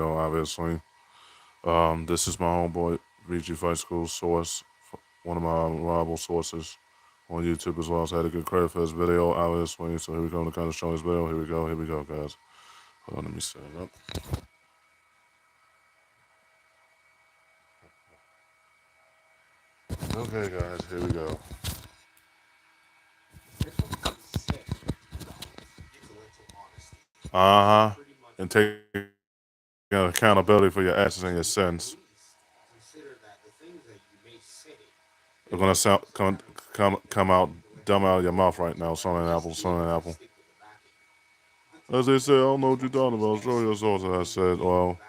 obviously. This is my homeboy, VG Fiasco source, one of my reliable sources on YouTube as well. So I had to get credit for this video, obviously. So here we go to kind of show this video. Here we go, guys. Hold on, let me set it up. Okay, guys, here we go. Uh huh. And take accountability for your actions and your sins. They're gonna come out dumb out of your mouth right now. Son and apple, son and apple. As they say, I don't know what you're talking about. Show your source. And I said, well,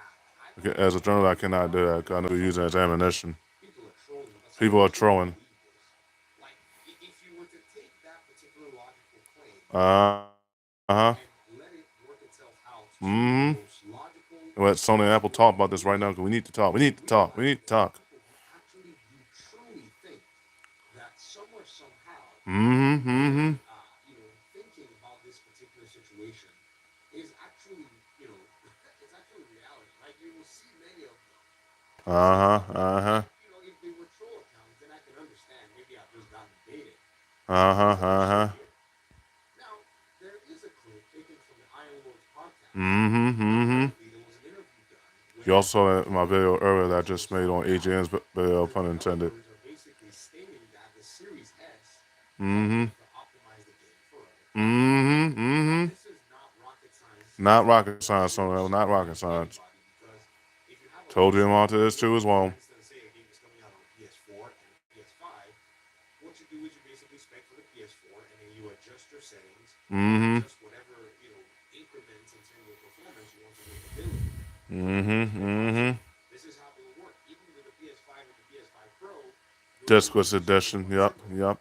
okay, as a journalist, I cannot do that. I know you're using it as ammunition. People are trolling. Uh huh. Mm hmm. Let Sony and Apple talk about this right now because we need to talk. We need to talk. We need to talk. Mm hmm. Mm hmm. Uh huh. Uh huh. Uh huh. Uh huh. Mm hmm. Mm hmm. You also saw my video earlier that I just made on AJN's video, pun intended. Mm-hmm. Mm-hmm. Mm-hmm. Not rocket science, son. Not rocket science. Told you about this too as well. Mm-hmm. Mm-hmm. Mm-hmm. Discless edition. Yep. Yep.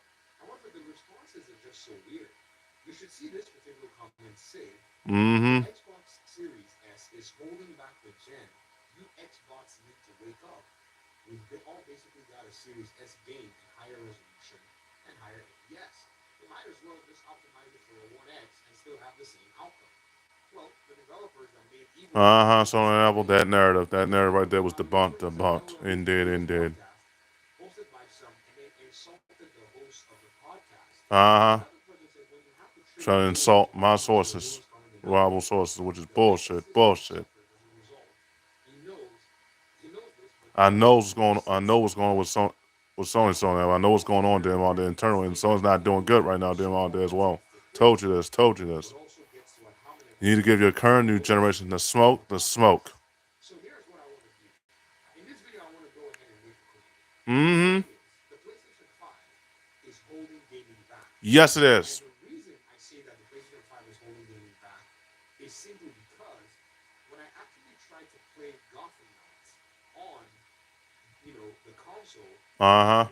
Mm-hmm. Uh-huh. So Apple, that narrative. That narrative right there was debunked. Debunked. Indeed. Indeed. Uh-huh. Trying to insult my sources. Reliable sources, which is bullshit. Bullshit. I know what's going on with Sony. Sony. I know what's going on there on the internally, and Sony's not doing good right now. Them on there as well. Told you this. Told you this. You need to give your current new generation the smoke. The smoke. Mm-hmm. Yes, it is. Uh huh.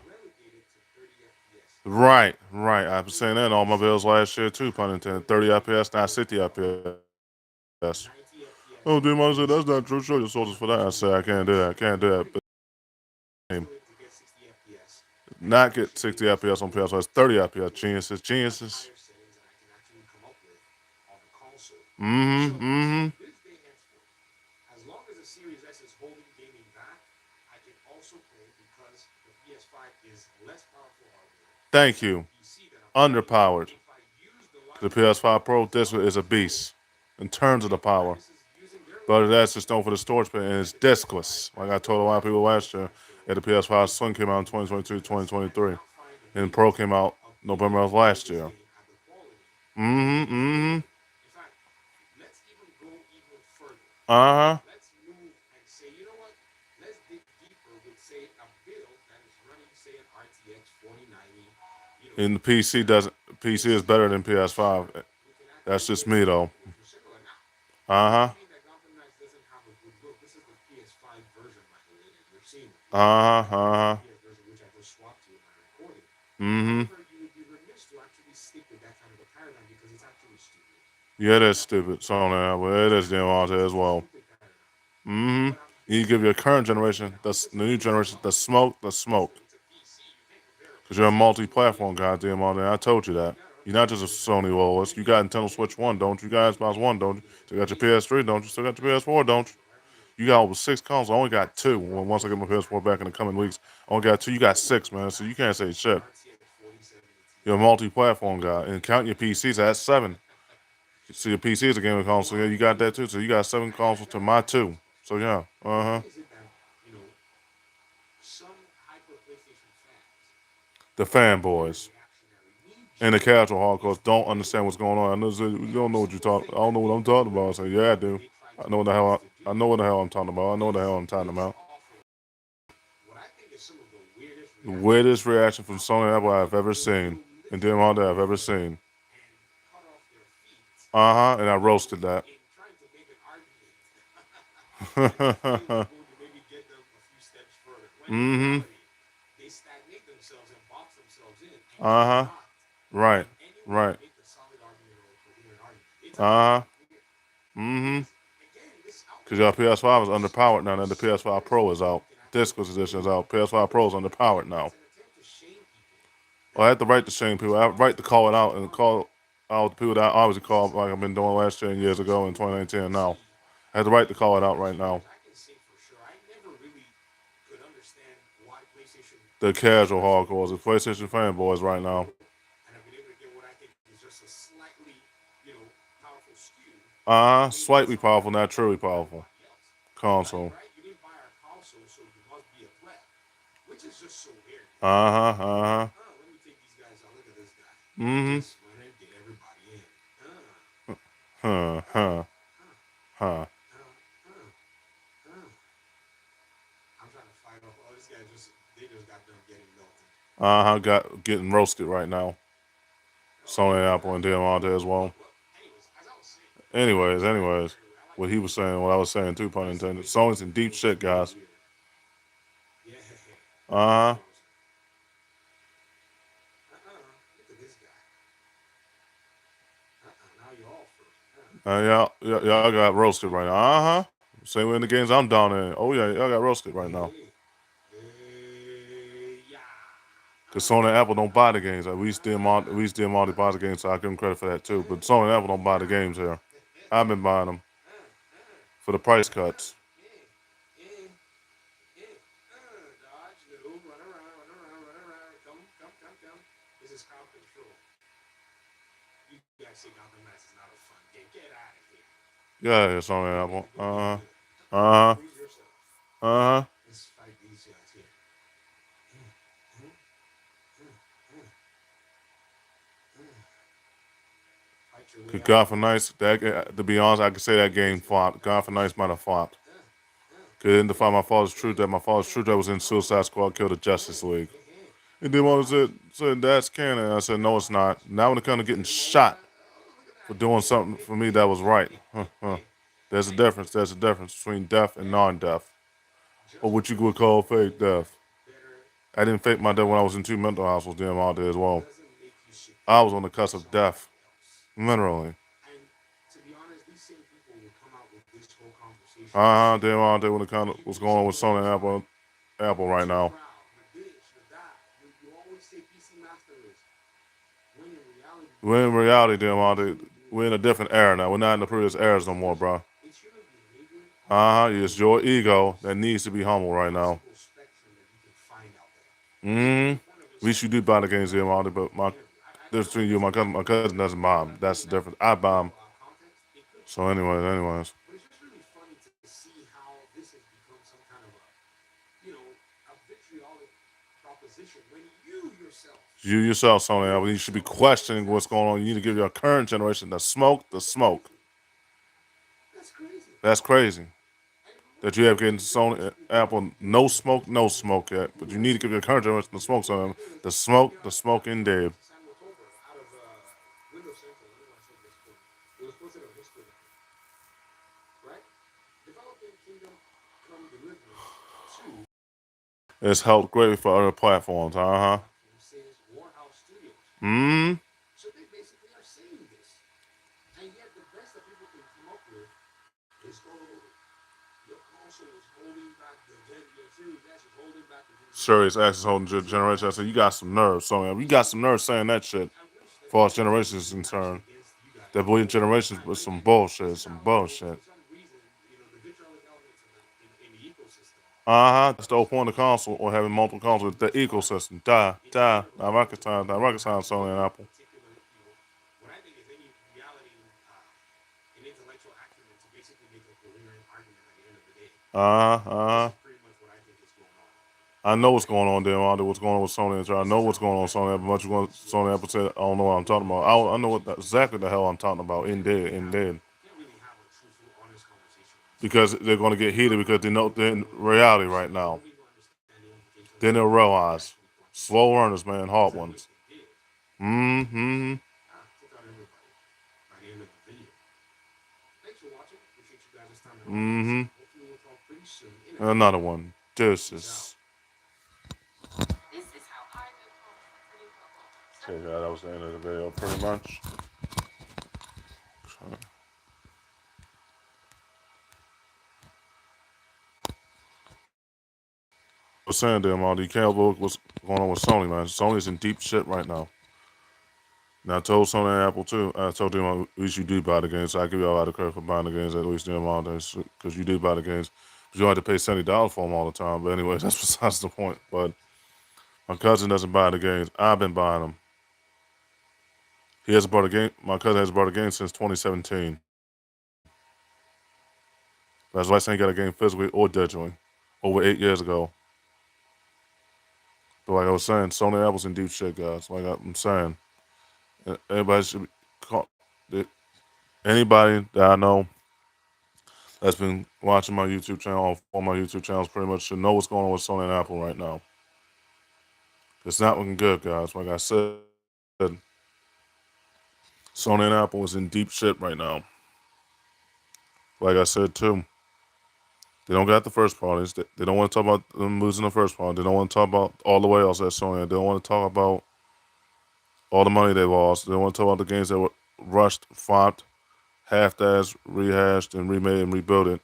Right, right. I was saying that in all my bills last year too. Pun intended. 30 FPS, not 60 FPS. Oh, Demon said that's not true. Show your sources for that. I said I can't do that. I can't do that. But not get 60 FPS on PS5. It's 30 FPS. Geniuses, geniuses. Mm-hmm. Mm-hmm. Thank you. Underpowered. The PS5 Pro, this one is a beast in terms of the power. But that's just known for the storage space, and it's diskless. Like I told a lot of people last year, the PS5 Slim came out in 2022, 2023, and Pro came out November of last year. Mm-hmm. Mm-hmm. Uh-huh. And the PC doesn't. PC is better than PS5. That's just me though. Uh huh. Uh huh. Uh huh. Mm-hmm. Yeah, that's stupid. So now, but it is damn out there as well. Mm-hmm. You give your current generation, the new generation, the smoke, the smoke. Because you're a multi-platform goddamn on there. I told you that. You're not just a Sony loyalist. You got Nintendo Switch 1, don't you? You got Xbox One, don't you? Still got your PS3, don't you? Still got your PS4, don't you? You got over 6 consoles. I only got two. Once I get my PS4 back in the coming weeks, I only got two. You got six, man. So you can't say shit. You're a multi-platform guy, and count your PCs, that's seven. So your PC is a gaming console. Yeah, you got that too. So you got 7 consoles to my two. So yeah, the fanboys and the casual hardcores don't understand what's going on. I know you don't know what you talk. I don't know what I'm talking about. I say, yeah, I do. I know what the hell. I know what the hell I'm talking about. I know what the hell I'm talking about. The weirdest reaction from Sony and Apple I've ever seen, and damn all that I've ever seen. And I roasted that. mm-hmm. Right. Right. Uh huh. Mm-hmm. Because your PS5 is underpowered now that the PS5 Pro is out. Discless edition is out. PS5 Pro is underpowered now. Well, I have the right to shame people. I have the right to call it out and call out the people that I obviously called like I've been doing last year and years ago in 2019 and now. I have the right to call it out right now. The casual hardcores, the PlayStation fanboys right now. Slightly powerful, not truly powerful. Console. Mm-hmm. Huh, huh, huh. Got getting roasted right now. Sony, Apple, and Diamante as well. Anyways, what he was saying, what I was saying too, pun intended. Sony's in deep shit, guys. Uh huh. Y'all got roasted right now. Same way in the games I'm down in. Oh yeah, y'all got roasted right now. Cause Sony and Apple don't buy the games. Like, we still buy the games, so I give them credit for that too. But Sony and Apple don't buy the games here. I've been buying them for the price cuts. Yeah, it's Sony and Apple. Uh huh. Uh huh. God for Nice, to be honest, I could say that game flopped. God for Nice might have flopped. Cause it didn't find my father's truth that was in Suicide Squad killed the Justice League. And then when I said that's canon, I said no, it's not. Now when it comes to getting shot for doing something for me that was right, there's a difference. There's a difference between death and non-death, or what you would call fake death. I didn't fake my death when I was in 2 mental hospitals. Damn, all day as well. I was on the cusp of death, literally. Damn all day when it kind of what's going on with Sony and Apple right now. We're in reality, damn all day. We're in a different era now. We're not in the previous eras no more, bro. It's your ego that needs to be humble right now. At least you do buy the games, damn all day, but my difference between you and my cousin doesn't buy them. That's the difference. I buy them. So, anyways. You yourself, Sony Apple, you should be questioning what's going on. You need to give your current generation the smoke. That's crazy. That you have getting Sony Apple no smoke yet. But you need to give your current generation the smoke, son. The smoke indeed. It's helped greatly for other platforms, Hmm. Serious access holding generation. I said, you got some nerve, Sony. You got some nerve saying that shit. As far as generations is concerned, that boy generations was some bullshit. That's the whole point of the console or having multiple consoles. The ecosystem. Not rocket science. Not rocket science. Sony and Apple. I know what's going on there. I know what's going on with Sony and I know what's going on with Sony. But much you want Sony Apple said, I don't know what I'm talking about. I know exactly the hell I'm talking about. In dead. Because they're going to get heated because they know they're in reality right now. Then they'll realize. Slow learners, man. Hard ones. Mm-hmm. Mm-hmm. Another one. This is. Okay, yeah, that was the end of the video, pretty much. I was saying to him, you can't overlook what's going on with Sony, man. Sony's in deep shit right now. Now, I told Sony and Apple, too. I told them at least you do buy the games. So I give you a lot of credit for buying the games, at least them all days, because you do buy the games. But you don't have to pay $70 for them all the time. But anyway, that's besides the point. But my cousin doesn't buy the games. I've been buying them. He hasn't bought a game. My cousin hasn't bought a game since 2017. That's why I ain't got a game physically or digitally over 8 years ago. But like I was saying, Sony and Apple's in deep shit, guys. Like I'm saying, everybody should be caught. Anybody that I know that's been watching my YouTube channel or my YouTube channels pretty much should know what's going on with Sony and Apple right now. It's not looking good, guys. Like I said, Sony and Apple is in deep shit right now. Like I said too, they don't got the first parties. They don't want to talk about them losing the first party. They don't want to talk about all the way else at Sony. They don't want to talk about all the money they lost. They don't want to talk about the games that were rushed, flopped, half-assed, rehashed, and remade and rebuilt it.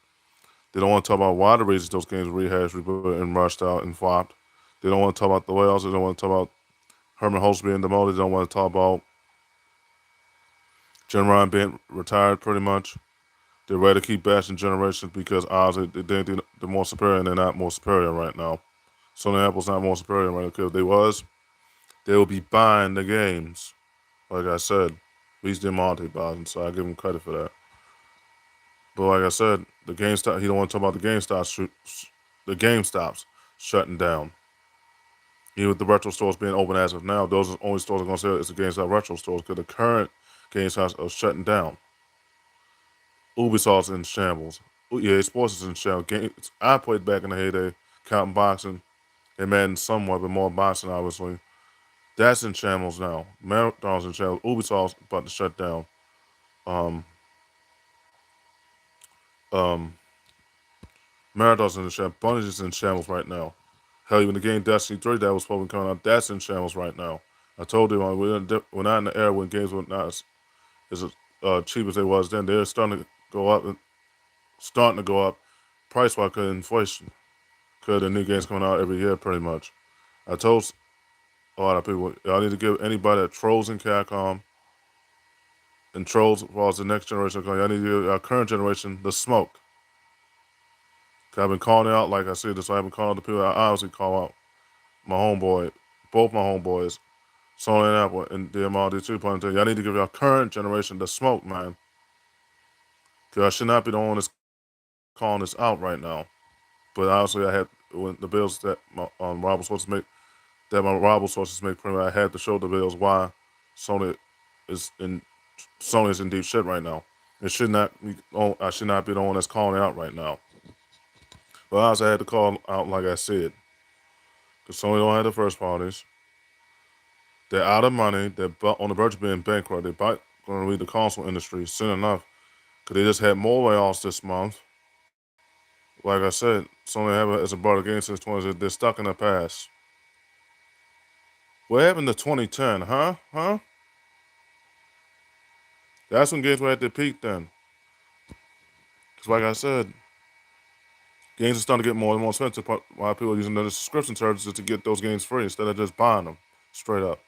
They don't want to talk about why the reasons those games were rehashed, rebuilt, and rushed out and flopped. They don't want to talk about the whales. They don't want to talk about Herman Holtz being demoted. They don't want to talk about Jim Ryan being retired pretty much. They're ready to keep bashing generations because obviously they think they're more superior and they're not more superior right now. Sony Apple's not more superior right now because if they was, they would be buying the games. Like I said, he's demonetized by them, so I give him credit for that. But like I said, the GameStop, he don't want to talk about the GameStops shutting down. Even with the retro stores being open as of now, those are the only stores are going to say it's the GameStop retro stores because the current GameStops are shutting down. Ubisoft's in shambles. EA Sports is in shambles. I played back in the heyday, counting boxing and Madden somewhat, but more boxing, obviously. That's in shambles now. Marathon's in shambles. Ubisoft's about to shut down. Um, um, Marathon's in the shambles. Bungie is in shambles right now. Hell, even the game Destiny 3 that was supposed to come out, that's in shambles right now. I told you, we're not in the era when games were not as cheap as they was then. They're starting to go up, price-wise because of inflation. Because the new games coming out every year, pretty much. I told a lot of people, y'all need to give anybody that trolls in Capcom and trolls as far as the next generation, y'all need to give our current generation the smoke. Cause I've been calling out, like I said, so I've been calling out the people I obviously call out. My homeboy, both my homeboys, Sony and Apple, and DMR2. Y'all need to give our current generation the smoke, man. Cause I should not be the one that's calling this out right now. But honestly, I had when the bills that my rival sources make, pretty much, I had to show the bills why Sony is in Sony is in deep shit right now. It should not be. I should not be the one that's calling out right now. But honestly, I had to call out like I said, because Sony don't have the first parties. They're out of money. They're on the verge of being bankrupt. They're going to leave the console industry soon enough. Because they just had more layoffs this month. Like I said, Sony hasn't bought a game since 20. They're stuck in the past. What happened to 2010, huh? That's when games were at their peak then. Because like I said, games are starting to get more and more expensive while people are using the subscription services to get those games free instead of just buying them straight up.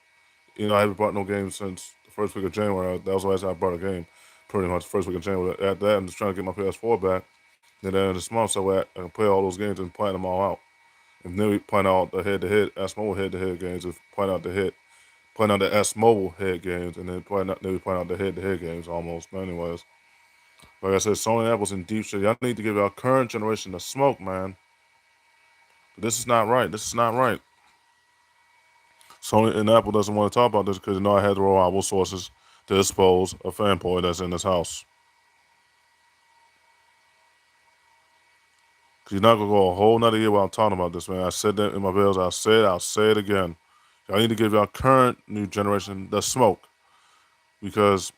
I haven't bought no games since the first week of January. That was the last time I bought a game, pretty much the first week of January. After that, I'm just trying to get my PS4 back. At the end of this month, so I can play all those games and plan them all out. And then we plan out the head-to-head, S Mobile head-to-head games, and plan out the S Mobile head games, and then we plan out the head-to-head games almost. But anyways, like I said, Sony and Apple's in deep shit. Y'all need to give our current generation the smoke, man. But this is not right. This is not right. Sony and Apple doesn't want to talk about this because they know I had the reliable sources to expose a fanboy that's in this house. Because you're not going to go a whole nother year without talking about this, man. I said that in my bills. I'll say it again. Y'all need to give y'all current new generation the smoke. Because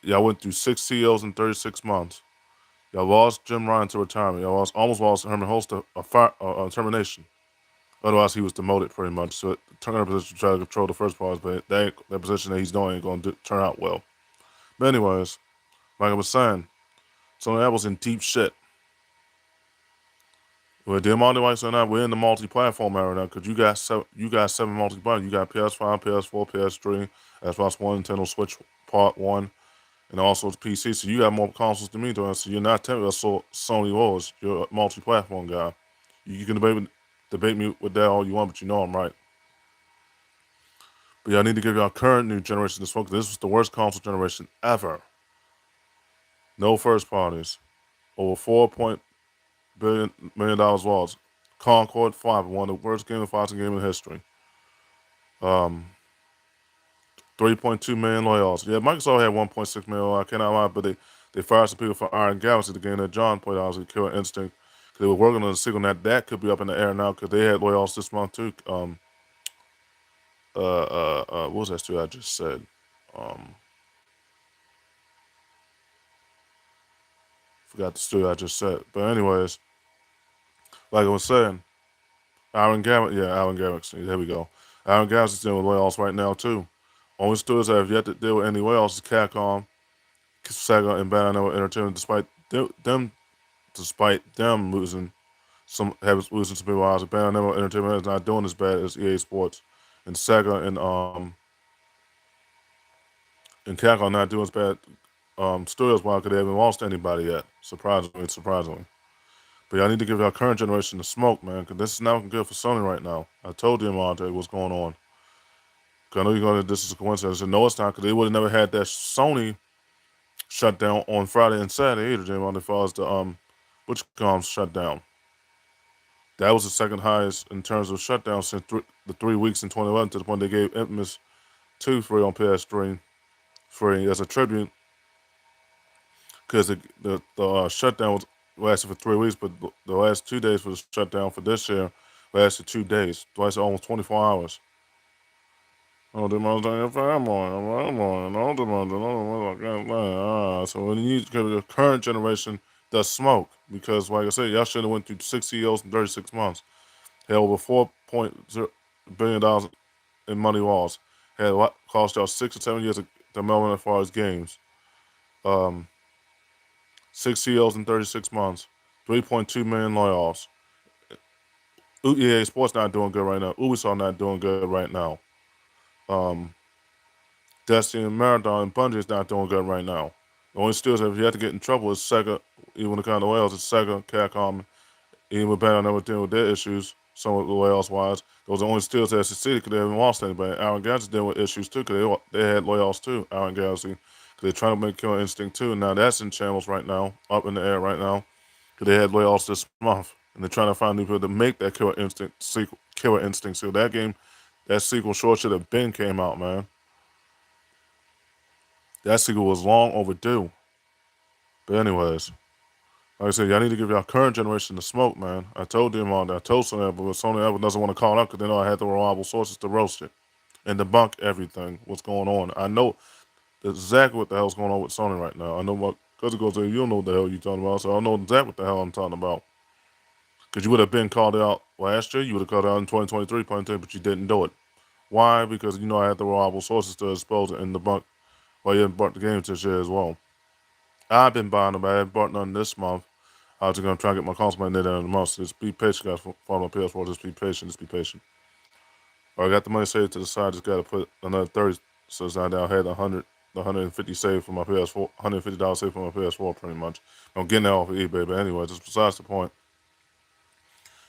y'all went through 6 CEOs in 36 months. Y'all lost Jim Ryan to retirement. Y'all almost lost Herman Holst to a termination. Otherwise, he was demoted pretty much. So turn a position to try to control the first parts, but that position that he's doing ain't going to turn out well. But anyways, like I was saying, Sony Apple's in deep shit. With the amount of devices or not, we're in the multi-platform era now because you got seven multi-platforms. You got PS5, PS4, PS3, Xbox One, Nintendo Switch Part 1, and also the PC. So you got more consoles than me doing. So you're not telling me that's Sony was. You're a multi-platform guy. You can debate me with that all you want, but you know I'm right. But y'all need to give y'all current new generation this focus. This was the worst console generation ever. No first parties. Over $4 million lost. Concord 5, one of the worst game of fighting game in history. 3.2 million layoffs. Yeah, Microsoft had 1.6 million. I cannot lie, but they fired some people from Iron Galaxy, the game that John played. Obviously, Killer Instinct. They were working on a sequel that could be up in the air now because they had layoffs this month too. What was that studio I just said? Forgot the studio I just said. But anyways, like I was saying, Iron Galaxy. There we go. Iron Galaxy's dealing with layoffs right now too. Only studios that have yet to deal with any layoffs is Capcom, Sega, and Bandai Namco Entertainment. Despite them losing losing some people out, Bandai Namco Entertainment is not doing as bad as EA Sports, and Sega and Capcom not doing as bad studios wise because they haven't lost anybody yet. Surprisingly. But y'all need to give y'all current generation the smoke, man, because this is not looking good for Sony right now. I told you, Monte, what's going on. Because I know you're going to, this is a coincidence. And no, it's not, because they would have never had that Sony shutdown on Friday and Saturday either, Jim, as far as the Butchcom's shutdown. That was the second highest in terms of shutdown since the 3 weeks in 2011 to the point they gave Infamous 2 free on PS3 free as a tribute because the shutdown lasted for 3 weeks, but the last 2 days for the shutdown for this year lasted 2 days, lasted almost 24 hours. So when you give the current generation the smoke, because like I said, y'all should have went through 6 CEOs in 36 months. Had over $4.0 billion in money lost. Had cost y'all 6 or 7 years of development as far as games. 6 CEOs in 36 months. 3.2 million layoffs. EA Sports not doing good right now. Ubisoft not doing good right now. Destiny and Marathon and Bungie is not doing good right now. The only studios that if you have to get in trouble is Sega, even the kind of whales, it's Sega, Capcom, even with Bandai Namco dealing with their issues, some of the layoffs wise. Those are the only studios that succeeded because they haven't lost anybody. Iron Galaxy dealing with issues too because they had layoffs too, Iron Galaxy, because they're trying to make Killer Instinct too. And now that's in shambles right now, up in the air right now, because they had layoffs this month. And they're trying to find new people to make that Killer Instinct sequel. So that game, that sequel short should have been came out, man. That sequel was long overdue. But anyways, like I said, y'all need to give y'all current generation the smoke, man. I told them all that. I told Sony Apple, but Sony Apple doesn't want to call it out because they know I had the reliable sources to roast it and debunk everything, what's going on. I know exactly what the hell's going on with Sony right now. I know what, because it goes, you don't know what the hell you're talking about, so I know exactly what the hell I'm talking about. Because you would have been called out last year, you would have called out in 2023, but you didn't do it. Why? Because you know I had the reliable sources to expose it and debunk why you didn't bought the games this year as well. I've been buying them, but I haven't bought none this month. I was just going to try and get my console by the end of the month. So just be patient, guys. Follow my PS4. Just be patient. Just be patient. Or I got the money saved to the side. Just got to put another 30. So it's not down. I had 100. the 150 save for my PS4, $150 save for my PS4, pretty much. I'm getting that off of eBay, but anyway, just besides the point.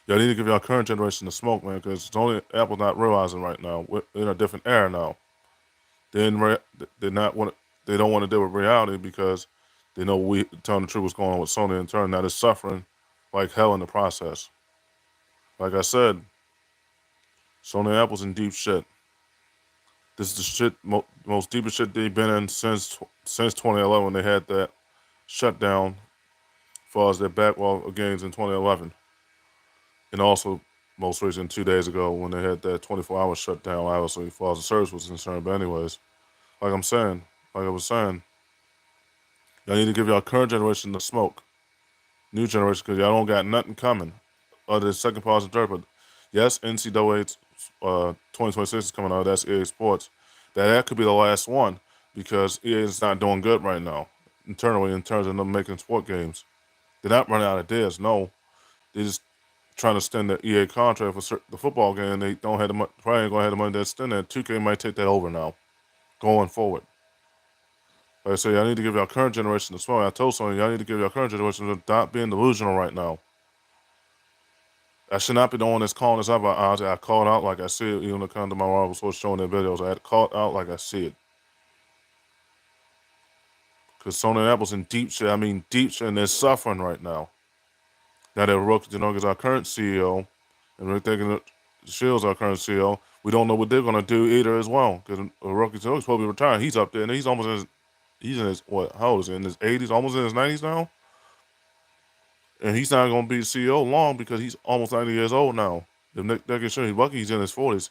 Y'all need to give y'all current generation the smoke, man, because it's only Apple's not realizing right now. We're in a different era now. They're not want they don't want to deal with reality because they know telling the truth what's going on with Sony in turn. Now they're suffering like hell in the process. Like I said, Sony and Apple's in deep shit. This is the most deepest shit they've been in since 2011 when they had that shutdown as far as their backlog of games in 2011, and also most recent 2 days ago when they had that 24-hour shutdown. Obviously, as far as the service was concerned. But anyways, like I was saying, y'all need to give y'all current generation the smoke, new generation, because y'all don't got nothing coming other than second parts and third. But yes, NCAA 2026 is coming out. That's EA Sports. That could be the last one because EA is not doing good right now internally in terms of them making sport games. They're not running out of ideas. No, they're just trying to extend the EA contract for the football game. They don't have the money. Probably ain't gonna have the money to extend that. 2K might take that over now, going forward. Like I say, y'all need to give y'all current generation the smoke. I told Sony, y'all need to give y'all current generation to stop being delusional right now. I should not be the one that's calling this out. I called out like I see it, even when it comes to my rival source showing their videos. I had to call it out like I see it. Because Sony and Apple's in deep shit. I mean, deep shit, and they're suffering right now. Now that Hiroki Tanoga is our current CEO, and we're thinking Shield's our current CEO, we don't know what they're going to do either as well. Because Hiroki Tanoga's supposed to be retiring. He's up there, and he's almost in his, what, how old is he? In his 80s, almost in his 90s now? And he's not going to be the CEO long because he's almost 90 years old now. If Nick Deckard he's in his 40s.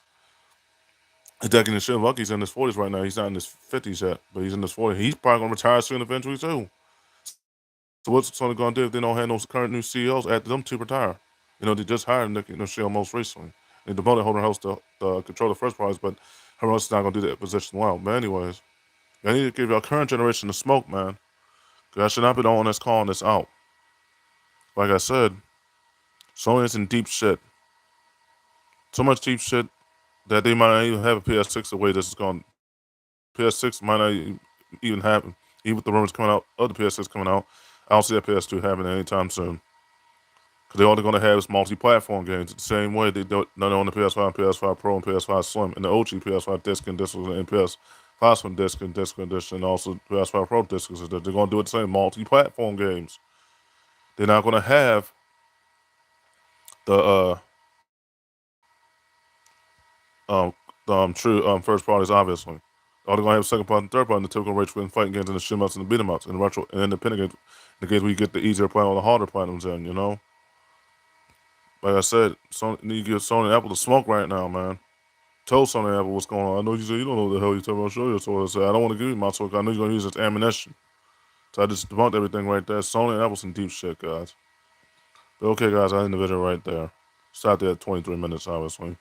Deckard and Bucky's in his 40s right now. He's not in his 50s yet, but he's in his 40s. He's probably going to retire soon eventually, too. So what's Sony going to do if they don't have no current new CEOs after them to retire? You know, they just hired Nick Shield most recently. They demoted Holden Host to control the first prize, but her else is not going to do that position well. But anyways, I need to give y'all current generation the smoke, man. Because I should not be the one that's calling this out. Like I said, Sony is in deep shit. So much deep shit that they might not even have a PS6 the way this is going. PS6 might not even happen. Even with the rumors coming out of the PS6 coming out, I don't see that PS2 happening anytime soon. Because they're only going to have is multi-platform games the same way they do it not on the PS5, PS5 Pro, and PS5 Slim, and the OG PS5 disc and disc and PS5 Slim disc and disc edition, and also PS5 Pro discs. They're going to do it the same multi-platform games. They're not going to have the true first parties, obviously. All they're gonna have second part and third part in the typical rage for fighting games and the shit ups and the beat 'em ups and the retro and independent games, the games where you get the easier platinum or the harder platinums in, you know. Like I said, Sony need to give Sony and Apple the smoke right now, man. Tell Sony and Apple what's going on. I know you said you don't know what the hell you're talking about. Show you. So I said I don't want to give you my smoke. I know you're gonna use it as ammunition. So I just debunked everything right there. Sony and Apple's in deep shit, guys. But okay, guys, I end the video right there. Stop there at 23 minutes, obviously.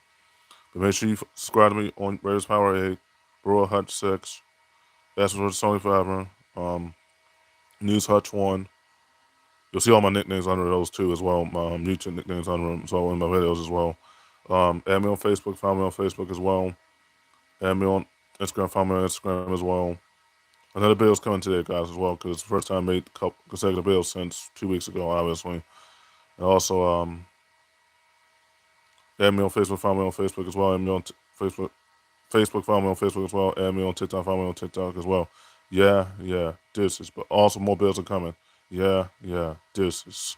But make sure you subscribe to me on Raiders Power 8, Brewer Hutch 6, that's for Sony Fiber, News Hutch 1. You'll see all my nicknames under those too as well. My YouTube nicknames under them, so in my videos as well. Add me on Facebook, find me on Facebook as well. Add me on Instagram, find me on Instagram as well. Another bill's coming today, guys, as well, because it's the first time I made a couple consecutive bills since 2 weeks ago, obviously. And also, add me on Facebook, find me on Facebook as well. Add me on Facebook, find me on Facebook as well. Add me on TikTok, find me on TikTok as well. Yeah, deuces. But also more bills are coming. Yeah, deuces.